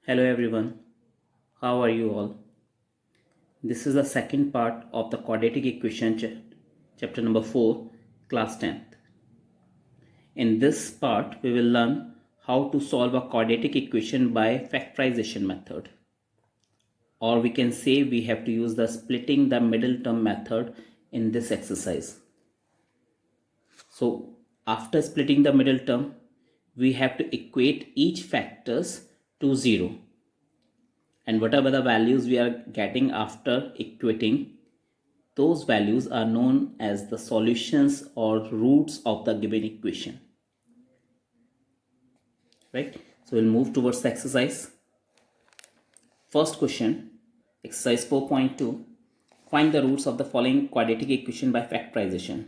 Hello everyone, how are you all? This is the second part of the quadratic equation chapter number 4, class 10th. In this part, we will learn how to solve a quadratic equation by factorization method. Or we can say we have to use the splitting the middle term method in this exercise. So after splitting the middle term, we have to equate each factors to 0. And whatever the values we are getting after equating, those values are known as the solutions or roots of the given equation. Right? So we'll move towards the exercise. First question, exercise 4.2. Find the roots of the following quadratic equation by factorization.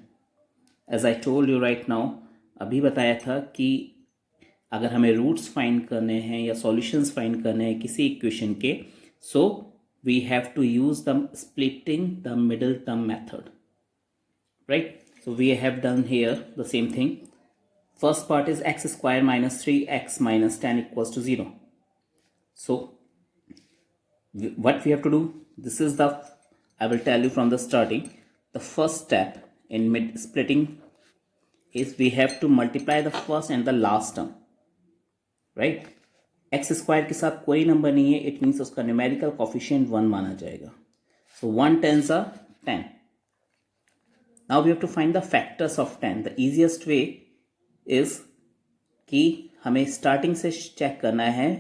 As I told you right now, अभी बताया था कि अगर हमें roots find करने हैं या solutions find करने हैं किसी इक्वेशन के, so we have to use the splitting the middle term method. Right? So we have done here the same thing. First part is x square minus 3x minus 10 equals to 0. So what we have to do, this is the, I will tell you from the starting, the first step in mid splitting is we have to multiply the first and the last term. Right? x square के साथ कोई number नहीं है, it means उसका numerical coefficient 1 माना जाएगा. So 1 tens are 10. Now we have to find the factors of 10. The easiest way is कि हमें स्टार्टिंग से चेक करना है.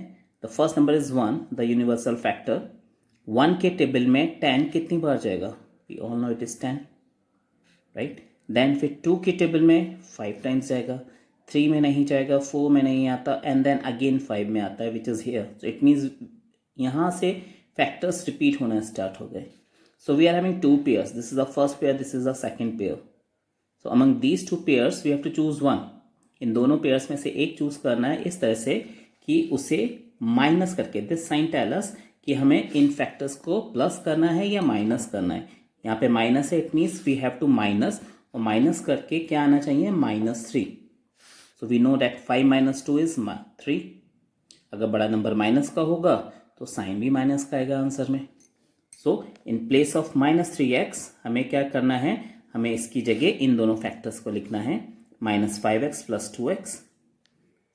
The first number is 1, the universal factor. 1 के टेबल में 10 कितनी बार जाएगा? We all know it is 10. Right? Then फिर 2 के टेबल में 5 टाइम्स जाएगा. 3 में नहीं जाएगा, 4 में नहीं आता, एंड देन अगेन 5 में आता है, which is here. So it means यहाँ से फैक्टर्स रिपीट होना स्टार्ट हो गए. So we are having two pairs. This is the first pair, this is the second pair. So among these two pairs we have to choose one. इन दोनों pairs में से एक choose करना है इस तरह से कि उसे माइनस करके, दिस साइन टेल अस कि हमें इन फैक्टर्स को प्लस करना है या माइनस करना है. यहाँ पे माइनस है, it means we have to minus, और माइनस करके क्या आना चाहिए? -3. So we know that 5 minus 2 is 3. अगर बड़ा नंबर माइनस का होगा तो साइन भी माइनस का आएगा आंसर में. सो इन प्लेस ऑफ -3x हमें क्या करना है? हमें इसकी जगह इन दोनों फैक्टर्स को लिखना है. -5x plus 2x,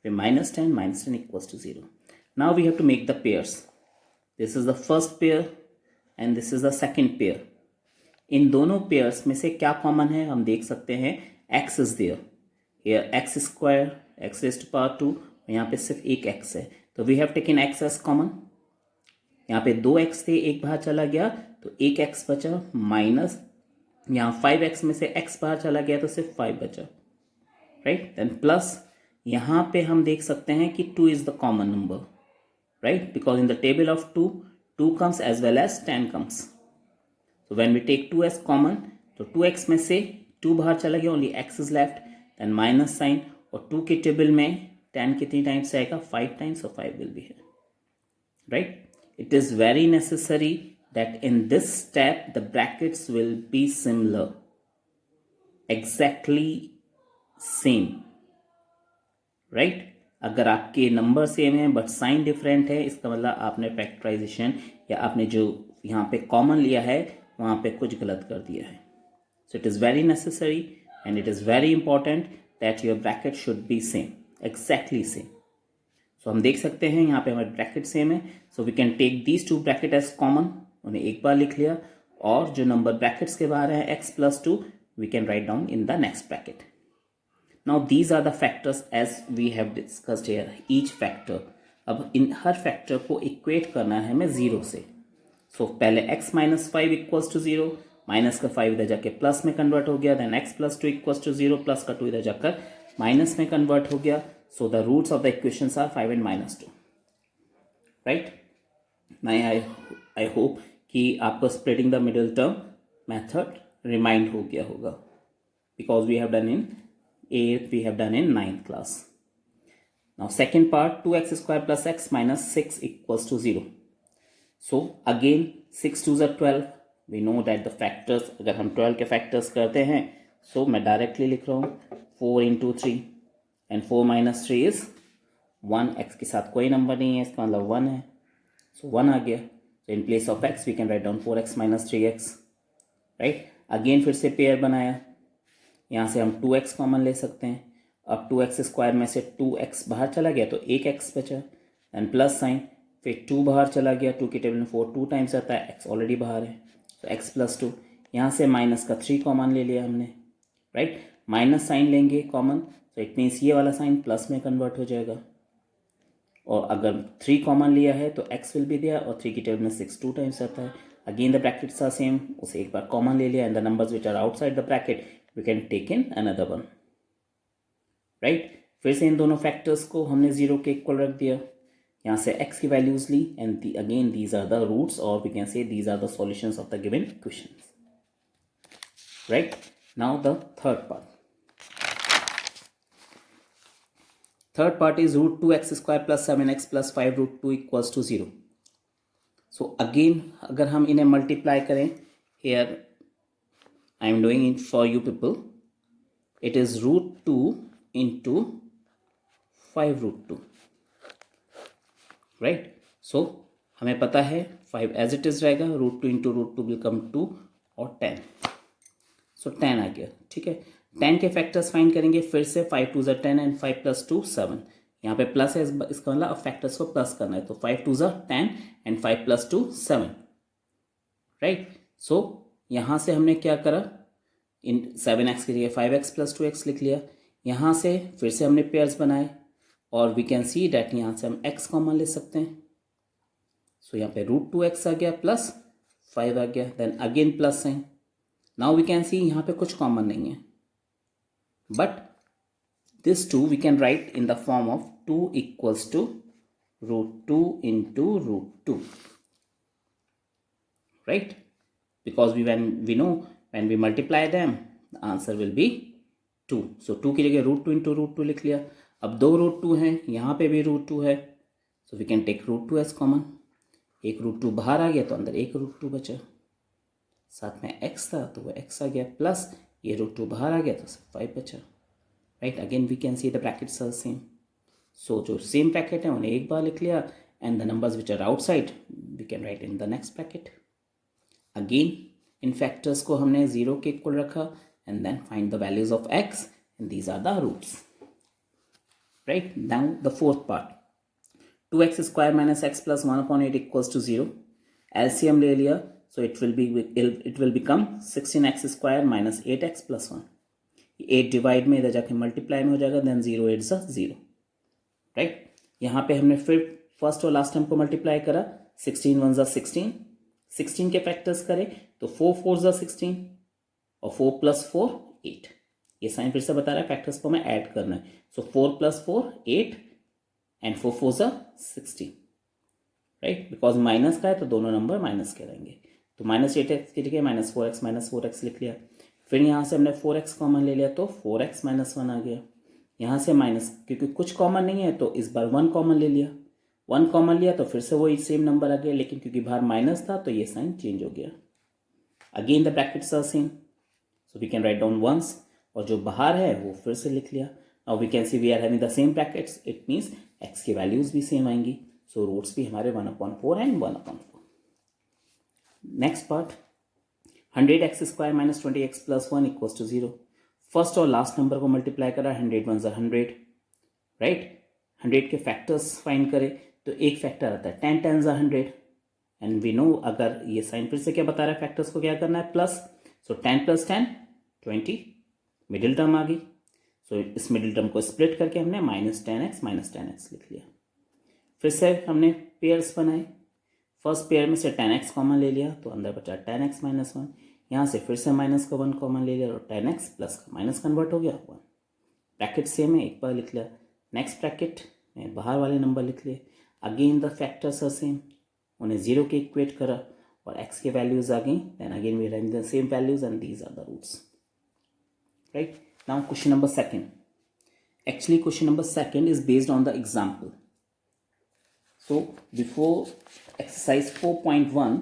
फिर -10 equals to 0. Now we have to make the pairs. This is the first pair and this is the second pair. इन दोनों पेयर्स में से क्या कॉमन है हम देख सकते हैं. x is there. Here x square, x raised to power 2, यहाँ पे सिर्फ एक x है, तो we have taken x as common. यहाँ पे 2x थे, एक बाहर चला गया तो एक x बचा, माइनस यहाँ 5x में से x बाहर चला गया तो सिर्फ 5 बचा. राइट? देन प्लस यहाँ पे हम देख सकते हैं कि 2 is the common number. Right? Because in the table of 2 comes as well as 10 comes. So when we take 2 as common, तो 2x में से 2 बाहर चला गया, only x is left, then minus sign, और 2 के टेबल में 10 कितनी टाइम्स आएगा? 5 टाइम्स, और 5 will be here. Right? It is very necessary that in this step the brackets will be similar, exactly same. Right? अगर आपके नंबर सेम है but sign different है, इसका मतलब आपने फैक्टराइजेशन या आपने जो यहाँ पे कॉमन लिया है वहाँ पे कुछ गलत कर दिया है. So it is very necessary and it is very important that your bracket should be same, exactly same. So हम देख सकते हैं यहाँ पे हमारे ब्रैकेट सेम है, so we can take these two bracket as common. उन्हें एक बार लिख लिया, और जो नंबर ब्रैकेट्स के बाहर है x + 2 we can write down in the next bracket. Now these are the factors as we have discussed here, each factor. अब इन हर फैक्टर को इक्वेट करना है हमें 0 से. सो पहले x - 5 इक्वल्स टू 0, माइनस का 5 इधर जाके प्लस में कन्वर्ट हो गया, then x + 2 equals to 0, plus का 2 इधर जाकर माइनस में कन्वर्ट हो गया. So the roots of the equations are 5 and -2. Right? I hope कि आपको splitting the middle term method remind हो गया होगा, because we have done in 8th, we have done in 9th class. Now second part, 2x square plus x minus 6 equals to 0. So again 6 2s are 12. We know that the factors, अगर हम 12 के factors करते हैं, so मैं directly लिख रहा हूँ 4 into 3. And 4 - 3 is 1. x के साथ कोई नंबर नहीं है, इसका मतलब 1 है. So 1 आ गया. So in place of x we can write down 4x minus 3x. Right. Again फिर से पेयर बनाया. यहाँ से हम 2x कॉमन ले सकते हैं. अब 2x स्क्वायर में से 2x बाहर चला गया तो एक x बचा. And plus sign. फिर 2 बाहर चला गया. 2 की टेबल में 4 2 टाइम्स आता है. x ऑलरेडी बाहर है. तो x प्लस 2. यहाँ से माइनस का 3 कॉमन ले लिया हमने. राइट. माइनस साइन लेंगे कॉमन. तो इट मीन्स ये वाला साइन प्लस में कन्वर्ट हो जाएगा. और अगर 3 कॉमन लिया है तो x विल बी देयर. और 3 की टेबल में 6 2 टाइम्स आता है. Again the brackets are same. उसे एक बार कॉमन ले लिया. And the numbers which are outside the bracket we can take in another one. Right. फिर से इन दोनों फैक्टर्स को हमने 0 के इक्वल रख दिया. यहाँ से x की वैल्यूज ली. And again these are the roots और we can say these are the solutions of the given equations. Right. Now the third part. Third part is root 2x square plus 7x plus 5 root 2 equals to 0. So again अगर हम इन्हें multiply करें, here I am doing it for you people. It is root 2 into 5 root 2. Right? So हमें पता है 5 as it is रहेगा. root 2 into root 2 will come 2 और 10. So 10 आ गया. ठीक है. 10 के फैक्टर्स फाइंड करेंगे. फिर से 5 2 ज़ा 10 एंड 5 प्लस 2 7. यहाँ पे प्लस है इसका मतलब अब फैक्टर्स को प्लस करना है. तो 5 2 ज़ा 10 एंड 5 प्लस 2 7. राइट. सो यहाँ से हमने क्या करा. इन 7x के लिए 5x प्लस 2x लिख लिया. यहाँ से फिर से हमने पेयर्स बनाए और वी कैन सी डैट यहाँ से हम x कॉमन ले सकते हैं. सो यहाँ पे रूट 2x आ गया प्लस 5 आ गया. Then again plus sign. Now we can see यहाँ पे कुछ कॉमन नहीं है. But this 2 we can write in the form of 2 equals to root 2 into root 2. Right? Because when we know when we multiply them, the answer will be 2. So 2 की जगह root 2 into root 2 लिख लिया. अब 2 root 2 हैं. यहाँ पे भी root 2 है. So we can take root 2 as common. एक root 2 बाहर आ गया तो अंदर एक root 2 बचा. साथ में x था तो वो x आ गया प्लस ये रूट 2 बाहर आ गया तो 5 बचा. Right. Again we can see the brackets are same. So जो सेम ब्रैकेट है उन्हें एक बार लिख लिया. And the numbers which are outside we can write in the next bracket. Again इन फैक्टर्स को हमने 0 के इक्वल रखा. And then find the values of x and these are the roots. Right. Now the fourth part. 2x square minus x plus 1/8 equals to 0. LCM ले लिया. So it will become 16x square minus 8x plus 1. 8 divide में इधर जाके multiply में हो जाएगा. Then 0 8 ज़ा 0. Right. यहाँ पे हमने फिर फर्स्ट और लास्ट टर्म को मल्टीप्लाई करा. 16 1 ज़ा 16. 16 के फैक्टर्स करें तो 4 4 ज़ा 16 और 4 प्लस 4 8. ये साइन फिर से बता रहा है फैक्टर्स को हमें ऐड करना है. सो 4 प्लस 4 8 एंड 4 4 ज़ा 16. राइट. बिकॉज माइनस का है तो दोनों नंबर माइनस के रहेंगे. तो माइनस 8x की जगह माइनस 4x लिख लिया. फिर यहाँ से हमने 4x कॉमन ले लिया तो 4x माइनस 1 आ गया. यहाँ से माइनस क्योंकि कुछ कॉमन नहीं है तो इस बार 1 कॉमन ले लिया. 1 कॉमन लिया तो फिर से वही सेम नंबर आ गया. लेकिन क्योंकि बाहर माइनस था तो ये साइन चेंज हो गया. Again the brackets are same. So we can write down once. और जो बाहर है वो फिर से लिख लिया. Now we can see we are having the same brackets. It means x की वैल्यूज भी सेम आएंगी. सो रूट्स भी हमारे 1/4 and 1/4. Next part. 100x square minus 20x plus 1 equals to 0. First और लास्ट नंबर को मल्टीप्लाई करा. 100 1 ज़ा 100. Right. 100 के फैक्टर्स फाइंड करें तो एक फैक्टर आता है 10 10 ज़ा 100. एंड वी नो अगर ये साइन फिर से क्या बता रहा है फैक्टर्स को क्या करना है प्लस. सो 10 प्लस 10 20. मिडिल टर्म आ गई. सो इस मिडिल टर्म को स्प्लिट करके हमने माइनस 10x लिख लिया. फिर से हमने पेयर्स बनाए. फर्स्ट पेयर में से 10x कॉमन ले लिया तो अंदर बचा 10x माइनस 1. यहाँ से फिर से माइनस का 1 कॉमन ले लिया और 10x प्लस का माइनस कन्वर्ट हो गया 1. ब्रैकेट सेम है एक बार लिख लिया. नेक्स्ट ब्रैकेट में बाहर वाले नंबर लिख लिए. Again the factors are same. उन्हें 0 के इक्वेट करा और x के वैल्यूज आ गई. Then again we write the same values and these are the roots. Right. Now question number second. Actually question number 2 is based on the example. So before exercise 4.1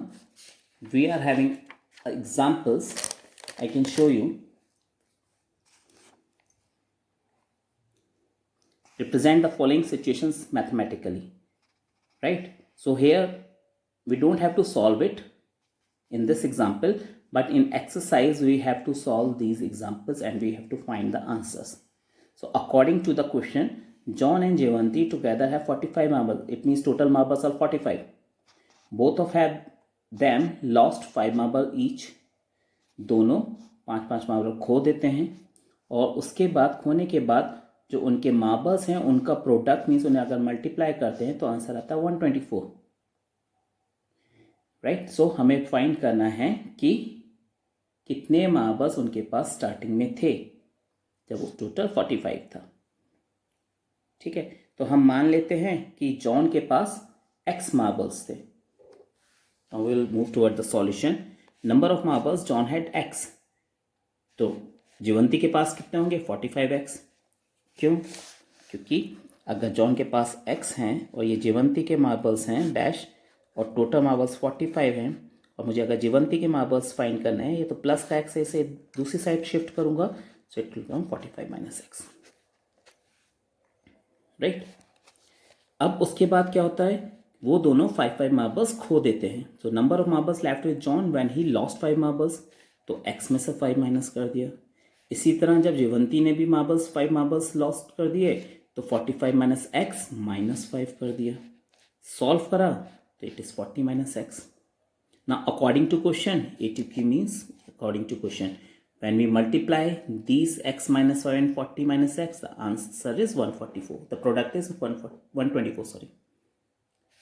we are having examples. I can show you. Represent the following situations mathematically. Right. So here we don't have to solve it in this example, but in exercise we have to solve these examples and we have to find the answers. So according to the question, John and Jevanti together have 45 marbles. It means total marbles are 45. Both of them lost 5 marble each. दोनों 5-5 marble खो देते हैं और उसके बाद खोने के बाद जो उनके मार्बल्स हैं उनका प्रोडक्ट मीन्स उन्हें अगर मल्टीप्लाई करते हैं तो आंसर आता है 124. राइट. सो हमें फाइंड करना है कि कितने मार्बल्स उनके पास स्टार्टिंग में थे जब वो टोटल 45 था. ठीक है. तो हम मान लेते हैं कि जॉन के पास x मार्बल्स थे. Now we will move toward the solution. Number of marbles John had x. तो जीवंती के पास कितने होंगे 45x. क्यों? क्योंकि अगर जॉन के पास x हैं और ये जीवंती के मार्बल्स हैं डैश और टोटल मार्बल्स 45 हैं और मुझे अगर जीवंती के मार्बल्स फाइंड करना है ये तो प्लस का x से दूसरी साइड शिफ्ट करूंगा. So it will become 45 minus x. Right. अब उसके बाद क्या होता है, वो दोनों 5-5 मार्बल्स खो देते हैं. सो number of marbles left with John when he lost 5 marbles, तो x में से 5 माइनस कर दिया. इसी तरह जब जीवंती ने भी 5 मार्बल्स लॉस्ट कर दिए तो 45 माइनस x माइनस 5 कर दिया. सॉल्व करा तो it is 40 minus x. Now according to question, ATP means according to question, when we multiply these x minus 5 and 40 minus x, the answer is 144. The product is 124, sorry.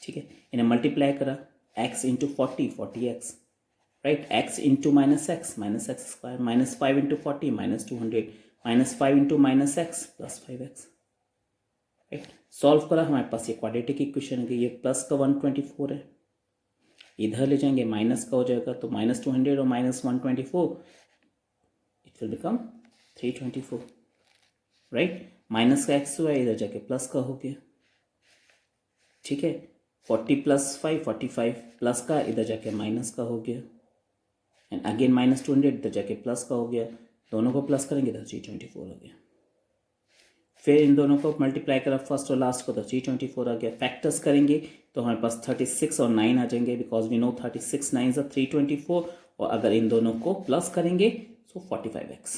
ठीक है. इन्हें multiply करा x into 40x, right. x into minus x square, minus 5 into 40 minus 200, minus 5 into minus x plus 5x. Right. Solve करा, हमारे पास ये quadratic equation है. ये plus का 124 है, इधर ले जाएंगे माइनस का हो जाएगा तो माइनस 200 और minus 124 it will become 324. Right. Minus का x हुआ इधर जाके प्लस का हो गया. ठीक है. 40 प्लस 5 45, प्लस का इधर जाके माइनस का हो गया एंड अगेन माइनस 200 इधर जाके प्लस का हो गया. दोनों को प्लस करेंगे तो 324 हो गया. फिर इन दोनों को मल्टीप्लाई करा फर्स्ट और लास्ट को तो 324 आ गया. फैक्टर्स करेंगे तो हमारे पास 36 और 9 आ जाएंगे बिकॉज वी नो 36 9 इज 324 और अगर इन दोनों को प्लस करेंगे तो 45x.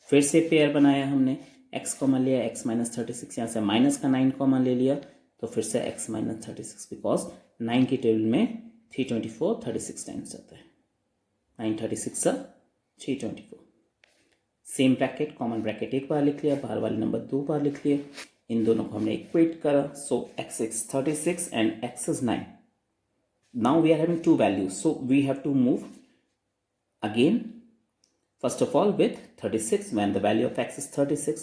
फिर से पेयर बनाया हमने, x कॉमन लिया, x माइनस 36, यहाँ से माइनस का 9 कॉमन ले लिया तो फिर से x माइनस 36 बिकॉज 9 की टेबल में 324 36 टाइम्स आता है. 9 36 324. सेम ब्रैकेट, कॉमन ब्रैकेट एक बार लिख लिया, बाहर वाले नंबर 2 बार लिख लिए. इन दोनों को हमने इक्वेट करा. सो x is 36 and x is 9. Now we are having two values, so we have to move again. First of all with 36 when the value of x is 36.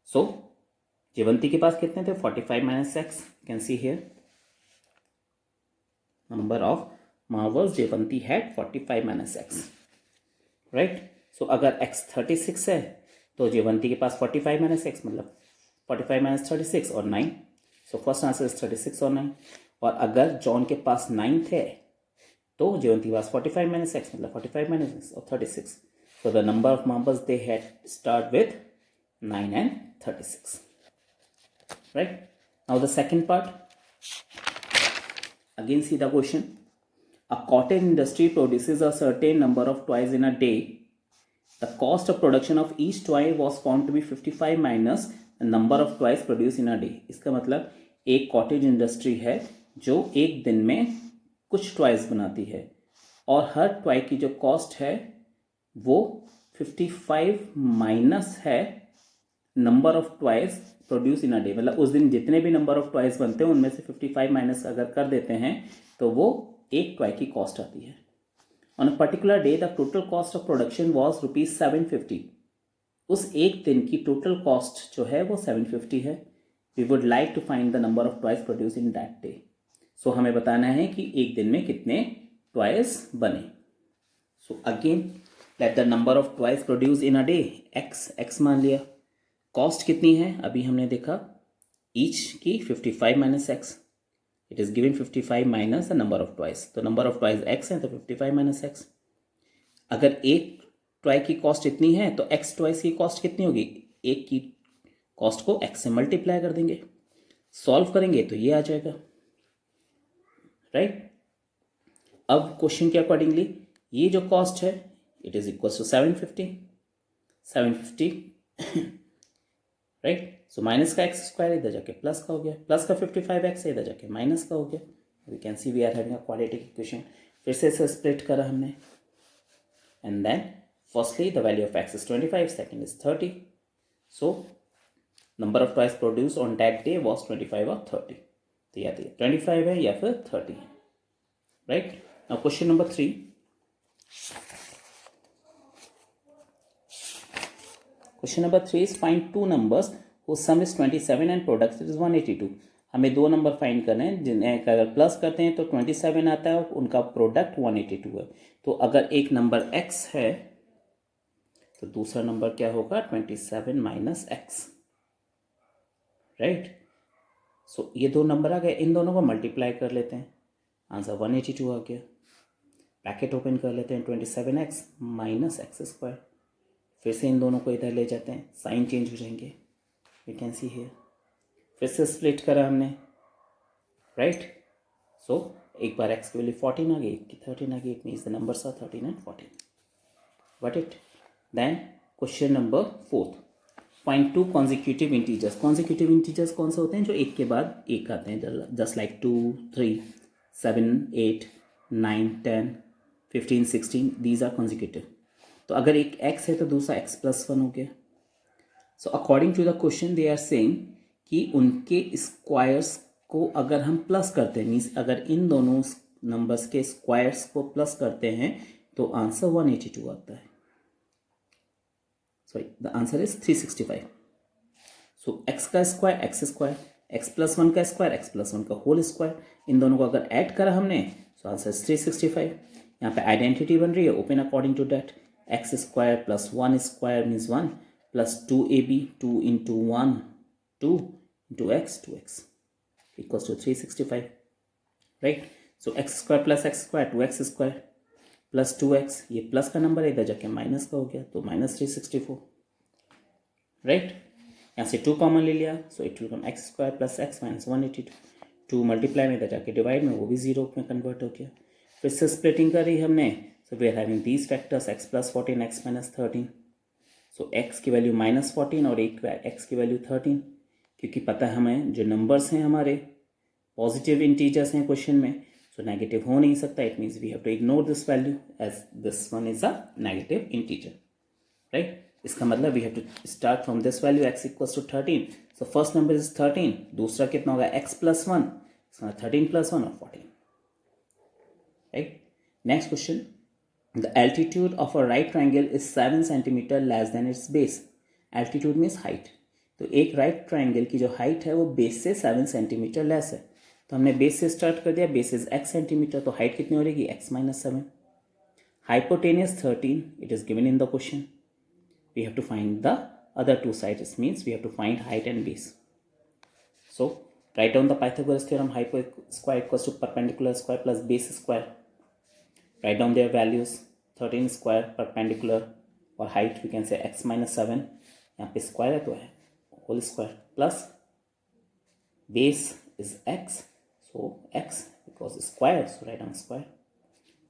So जीवंती के पास कितने थे 45 minus x. Can see here number of marbles Jeevanti had 45 minus x. Right. So अगर x 36 है तो जीवंती के पास 45 minus x मतलब 45 minus 36 और 9. So first answer is 36 और 9. और अगर जॉन के पास 9 थे तो जीवंती के पास 45 माइनस x मतलब 45 माइनस x और 36. So the number of marbles they had start with 9 and 36. Right. Now the second part. Again see the question. A cottage industry produces a certain number of toys in a day. The cost of production of each toy was found to be 55 minus the number of toys produced in a day. इसका मतलब एक cottage industry है जो एक दिन में कुछ toys बनाती है और हर टॉय की जो कॉस्ट है वो 55 माइनस है number of toys produce in a day. मतलब उस दिन जितने भी नंबर ऑफ टॉयज बनते हैं उनमें से 55 माइनस अगर कर देते हैं तो वो एक टॉय की कॉस्ट आती है. On a particular day the total cost of production was ₹750. उस एक दिन की टोटल कॉस्ट जो है वो 750 है. We would like to find the number of toys produce in that day. So हमें बताना है कि एक दिन में कितने टॉयज बने. So again let the number of toys produce in a day x मान लिया. कॉस्ट कितनी है अभी हमने देखा ईच की 55 minus x. It is given 55 minus the number of toys. तो नंबर ऑफ टॉयज x है तो 55 माइनस x. अगर एक टॉय की कॉस्ट इतनी है तो x टॉयज की कॉस्ट कितनी होगी, एक की कॉस्ट को x से मल्टीप्लाई कर देंगे. सॉल्व करेंगे तो ये आ जाएगा. राइट। अब क्वेश्चन के अकॉर्डिंगली ये जो कॉस्ट है it is equal to 750 right. So minus का एक्स स्क्वायर इधर जाके प्लस का हो गया, प्लस का 55x इधर जाके माइनस का हो गया। We can see we are having a quadratic equation. फिर से इसे स्प्लिट करा हमने and then firstly the value of x is 25, second is 30। So number of toys produce on that day was 25 और 30। तो या 25 है या फिर 30 है, right. Now question number 3। Question number 3 is find two numbers whose sum is 27 and product is 182। हमें दो number find करने हैं जिन्हें अगर प्लस करते हैं तो 27 आता है और उनका प्रोडक्ट 182 है। तो अगर एक नंबर x है तो दूसरा नंबर क्या होगा 27 माइनस एक्स, राइट। सो ये दो नंबर आ गए, इन दोनों को मल्टीप्लाई कर लेते हैं, आंसर 182 आ गया। ब्रैकेट ओपन कर लेते हैं 27x माइनस एक्स स्क्वायर। फिर से इन दोनों को इधर ले जाते हैं, साइन चेंज हो जाएंगे, वी कैन सी हियर। फिर से स्प्लिट करा हमने, राइट। सो एक बार x की वैल्यू 14 आ गई, एक की 13 आ गई, it means the numbers are 13 and 14, got it. Then question number 4, find two consecutive integers. Consecutive integers कौन से होते हैं? जो एक के बाद एक आते हैं, just like 2, 3, 7, 8, 9, 10, 15, 16, these are consecutive. तो अगर एक x है तो दूसरा x प्लस 1 हो गया। So according to the question they are saying कि उनके स्क्वायर्स को अगर हम प्लस करते हैं, मीन्स अगर इन दोनों नंबर्स के स्क्वायर्स को प्लस करते हैं तो आंसर 182 आता है। Sorry, the answer is 365। So x का square x square, x plus 1 का स्क्वायर x प्लस 1 का होल स्क्वायर, इन दोनों को अगर ऐड करा हमने तो आंसर इज 365। यहाँ पे आइडेंटिटी बन रही है, open according to that, x square plus 1 square means 1 plus 2ab, 2 into 1 2 into x 2x equals to 365, right. So x square plus x square 2x square plus 2x, ये plus का number है इधर जाके minus का हो गया तो minus 364, right. यहाँ से 2 कॉमन ले लिया, so it will come x square plus x minus 182। 2 multiply में इधर जाके डिवाइड में वो भी 0 में कन्वर्ट हो गया। फिर से स्प्लिटिंग करी हमने, so we are having these factors x plus 14 x minus 13। So x की वैल्यू माइनस 14 और एक x की वैल्यू 13, क्योंकि पता है हमें जो नंबर्स हैं हमारे पॉजिटिव इंटीजर्स हैं क्वेश्चन में, सो नेगेटिव हो नहीं सकता। It means we have to ignore this value as this one is a negative integer, right. इसका मतलब we have to start from this value x equals to 13। So first number is 13, दूसरा कितना होगा x plus 1, 13 plus 1 और 14, right. Next question, the altitude of a right triangle is 7 centimeter less than its base। altitude means height। तो एक right triangle की जो height है वो बेस से 7 सेंटीमीटर लेस है। तो हमने बेस से स्टार्ट कर दिया, बेस इज x सेंटीमीटर, तो हाइट कितनी हो रहेगी x minus 7। Hypotenuse 13, it is given in the question. We have to find the other two sides, means we have to find height and base. So write down the Pythagoras theorem, hypo square equals to perpendicular square plus base square. Write down their values, 13 square perpendicular और height we can say x minus 7, यहाँ पे square है तो है whole square plus base is x, so x because square, so write down square।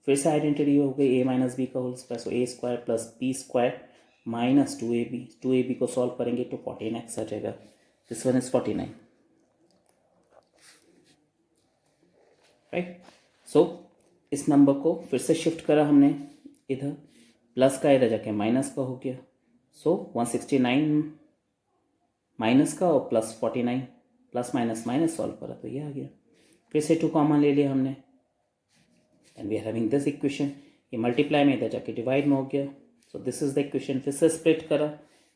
फिर से identity हो गई a minus b का whole square, so a square plus b square minus 2ab, 2ab को सॉल्व करेंगे तो 14x आ जाएगा। This one is 49, right. So इस नंबर को फिर से शिफ्ट करा हमने इधर, प्लस का इधर जाके माइनस का हो गया। सो 169 माइनस का और plus 49, plus minus minus solve करा तो ये आ गया। फिर से 2 कॉमन ले लिया हमने and we are having this equation. ये मल्टीप्लाई में इधर जाके डिवाइड में हो गया, so this is the equation. फिर से स्प्लिट करा,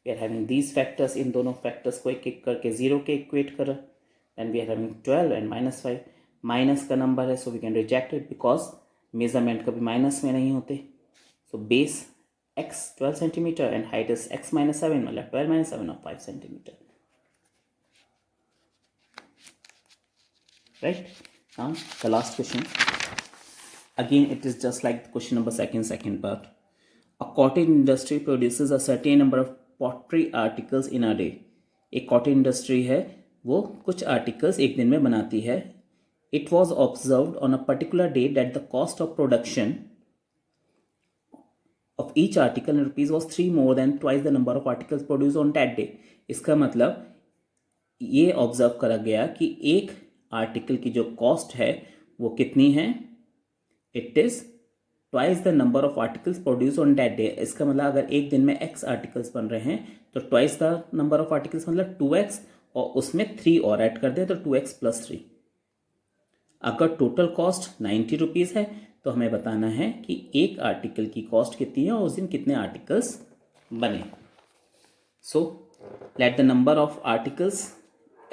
we are having these factors, इन दोनों फैक्टर्स को एक एक करके 0 के इक्वेट करा and we are having 12 and minus 5। Minus का नंबर है so we can reject it because measurement कभी माइनस में नहीं होते। So base x 12 centimetre and height is x minus 7, मतलब 12 माइनस 7 और 5 centimetre, right. Now the last question, again it is just like question number second part। A cottage industry produces a certain number of pottery articles in a day. एक cottage industry है, वो कुछ articles एक दिन में बनाती है, it was observed on a particular day that the cost of production of each article in rupees was 3 more than twice the number of articles produced on that day. इसका मतलब ये ऑब्जर्व करा गया कि एक आर्टिकल की जो cost है वो कितनी है, it is twice the number of articles produce on that day. इसका मतलब अगर एक दिन में x आर्टिकल्स बन रहे हैं तो twice the number of articles मतलब 2x और उसमें 3 और ऐड कर दें तो 2x प्लस 3. अगर टोटल कॉस्ट 90 रुपीज़ है तो हमें बताना है कि एक आर्टिकल की कॉस्ट कितनी है और उस दिन कितने आर्टिकल्स बने. So let the number of articles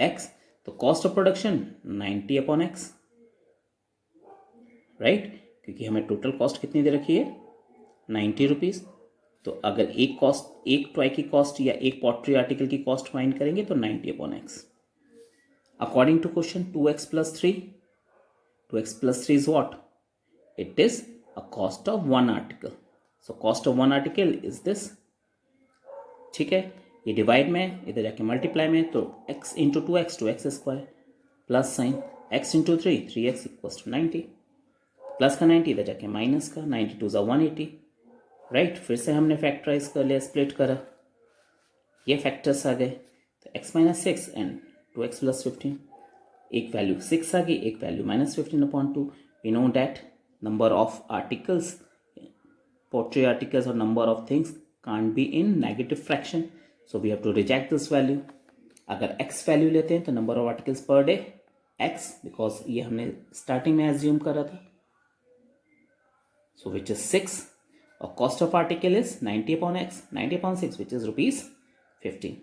x, तो cost of production 90 upon x, right, क्योंकि हमें टोटल कॉस्ट कितनी दे रखी है 90 रुपीज़. तो अगर एक टॉय की कॉस्ट या एक पॉटरी आर्टिकल की कॉस्ट फाइंड करेंगे तो 90 upon x. According to question 2x plus 3, 2x plus 3 is what? It is a cost of one article. So cost of one article is this. ठीक है, ये divide में इधर जाके मल्टीप्लाई में तो x into 2x 2x square plus sign x into 3x equals to 90, plus का 90 इधर जाके माइनस का 92 ज़ा 180, राइट. फिर से हमने फैक्टराइज कर लिया, स्प्लिट करा, ये फैक्टर्स आ गए तो x minus 6 and 2x plus 15. एक वैल्यू 6 आ गई, एक value -15 upon 2. We know that number of articles, pottery articles और number of things can't be in negative fraction, so we have to reject this value. अगर x value लेते हैं तो number of articles पर day x, because ये हमने starting में assume करा था, सो विच इज 6 और cost of article is 90 upon x, 90 upon 6 which is ₹15.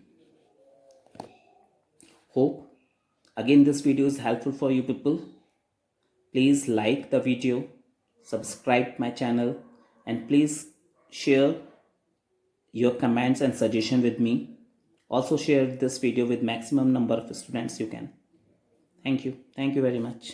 Hope again this video is helpful for you people. Please like the video, subscribe my channel, and please share your comments and suggestion with me. Also share this video with maximum number of students you can. Thank you very much.